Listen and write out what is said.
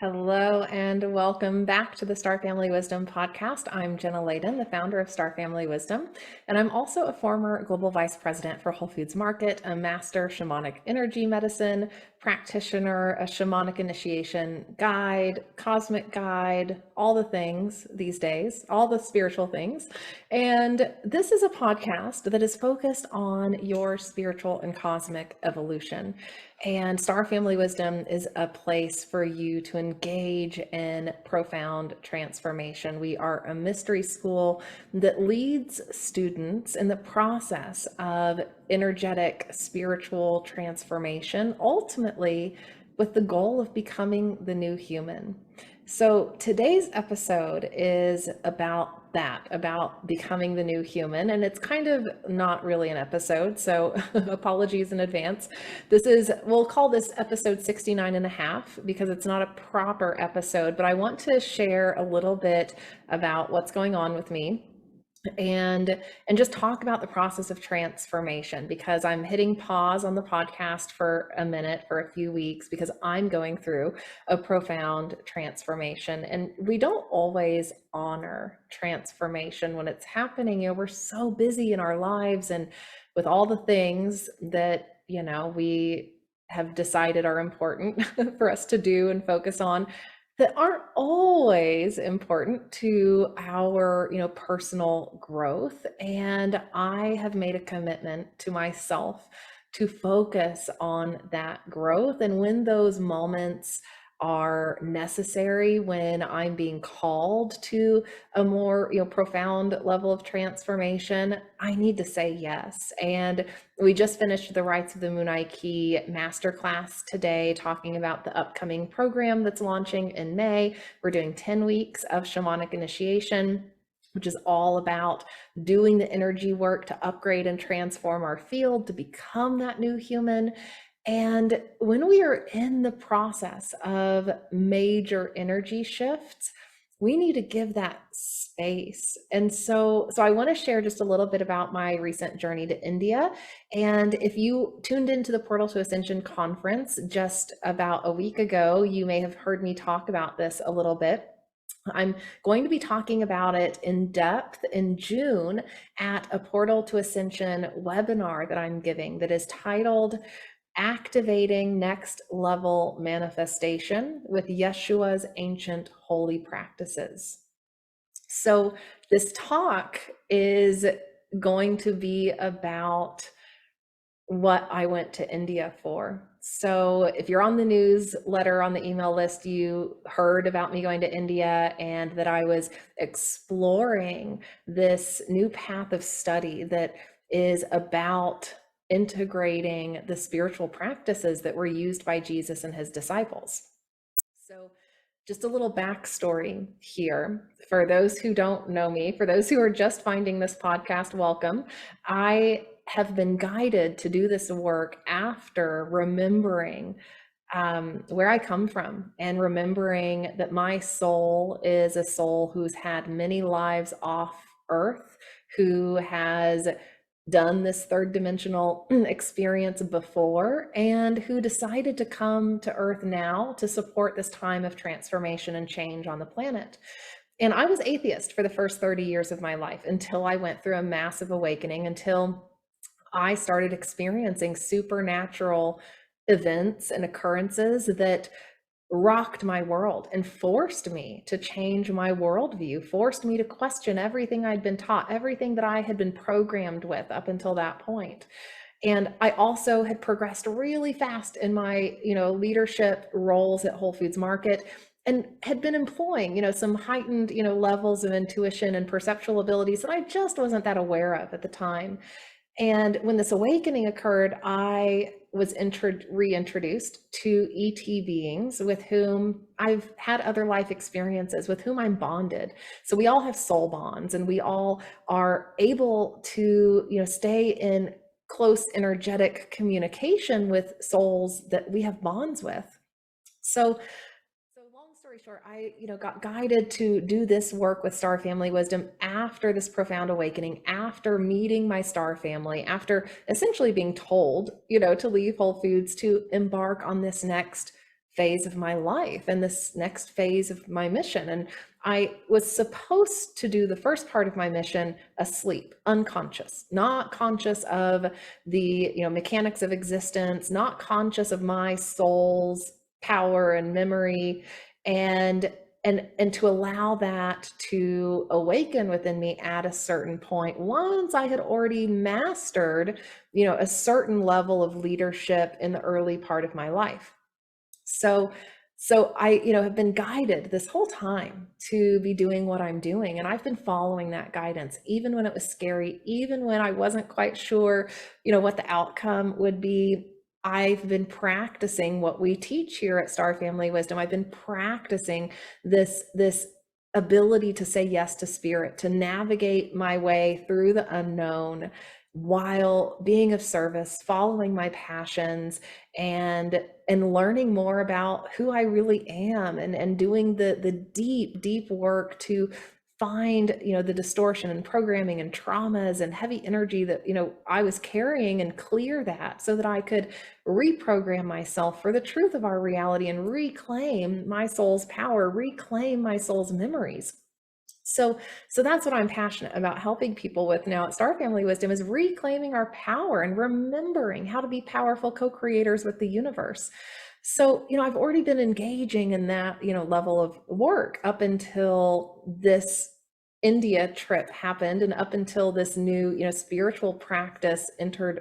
Hello and welcome back to the Star Family Wisdom podcast. I'm Jenna, the founder of Star Family Wisdom, and I'm also a former global vice president for Whole Foods Market, a master shamanic energy medicine practitioner, a shamanic initiation guide, cosmic guide, all the things these days, all the spiritual things. And this is a podcast that is focused on your spiritual and cosmic evolution. And Star Family Wisdom is a place for you to engage in profound transformation. We are a mystery school that leads students in the process of energetic spiritual transformation, ultimately with the goal of becoming the new human. So today's episode is about that, about becoming the new human. And it's kind of not really an episode, so apologies in advance. We'll call this episode 69 and a half because it's not a proper episode, but I want to share a little bit about what's going on with me and just talk about the process of transformation, because I'm hitting pause on the podcast for a minute, for a few weeks, because I'm going through a profound transformation, and we don't always honor transformation when it's happening. We're so busy in our lives and with all the things that we have decided are important for us to do and focus on, that aren't always important to our, personal growth. And I have made a commitment to myself to focus on that growth. And when those moments are necessary, when I'm being called to a more, profound level of transformation, I need to say yes. And we just finished the Rites of the Moonai masterclass today, talking about the upcoming program that's launching in May. We're doing 10 weeks of shamanic initiation, which is all about doing the energy work to upgrade and transform our field to become that new human. And when we are in the process of major energy shifts, we need to give that space. And so I want to share just a little bit about my recent journey to India. And if you tuned into the Portal to Ascension conference just about a week ago, you may have heard me talk about this a little bit. I'm going to be talking about it in depth in June at a Portal to Ascension webinar that I'm giving that is titled Activating Next Level Manifestation with Yeshua's Ancient Holy Practices. So this talk is going to be about what I went to India for. So if you're on the newsletter, on the email list, you heard about me going to India and that I was exploring this new path of study that is about integrating the spiritual practices that were used by Jesus and his disciples. So just a little backstory here. For those who don't know me, for those who are just finding this podcast, welcome. I have been guided to do this work after remembering where I come from and remembering that my soul is a soul who's had many lives off earth, who has done this third dimensional experience before, and who decided to come to Earth now to support this time of transformation and change on the planet. And I was atheist for the first 30 years of my life until I went through a massive awakening, until I started experiencing supernatural events and occurrences that rocked my world and forced me to change my worldview, forced me to question everything I'd been taught, everything that I had been programmed with up until that point. And I also had progressed really fast in my, leadership roles at Whole Foods Market, and had been employing, some heightened, levels of intuition and perceptual abilities that I just wasn't that aware of at the time. And when this awakening occurred, I was reintroduced to ET beings with whom I've had other life experiences, with whom I'm bonded. So we all have soul bonds, and we all are able to, stay in close energetic communication with souls that we have bonds with. So long story short, I, got guided to do this work with Star Family Wisdom after this profound awakening, after meeting my star family, after essentially being told, to leave Whole Foods to embark on this next phase of my life and this next phase of my mission. And I was supposed to do the first part of my mission asleep, unconscious, not conscious of the, mechanics of existence, not conscious of my soul's power and memory, and and to allow that to awaken within me at a certain point once I had already mastered, a certain level of leadership in the early part of my life. So so I, have been guided this whole time to be doing what I'm doing. And I've been following that guidance, even when it was scary, even when I wasn't quite sure, what the outcome would be. I've been practicing what we teach here at Star Family Wisdom. I've been practicing this ability to say yes to spirit, to navigate my way through the unknown while being of service, following my passions, and learning more about who I really am, and doing the deep work to find, the distortion and programming and traumas and heavy energy that, I was carrying, and clear that so that I could reprogram myself for the truth of our reality and reclaim my soul's power, reclaim my soul's memories. So, so that's what I'm passionate about helping people with now at Star Family Wisdom, is reclaiming our power and remembering how to be powerful co-creators with the universe. So, I've already been engaging in that, level of work up until this India trip happened, and up until this new, spiritual practice entered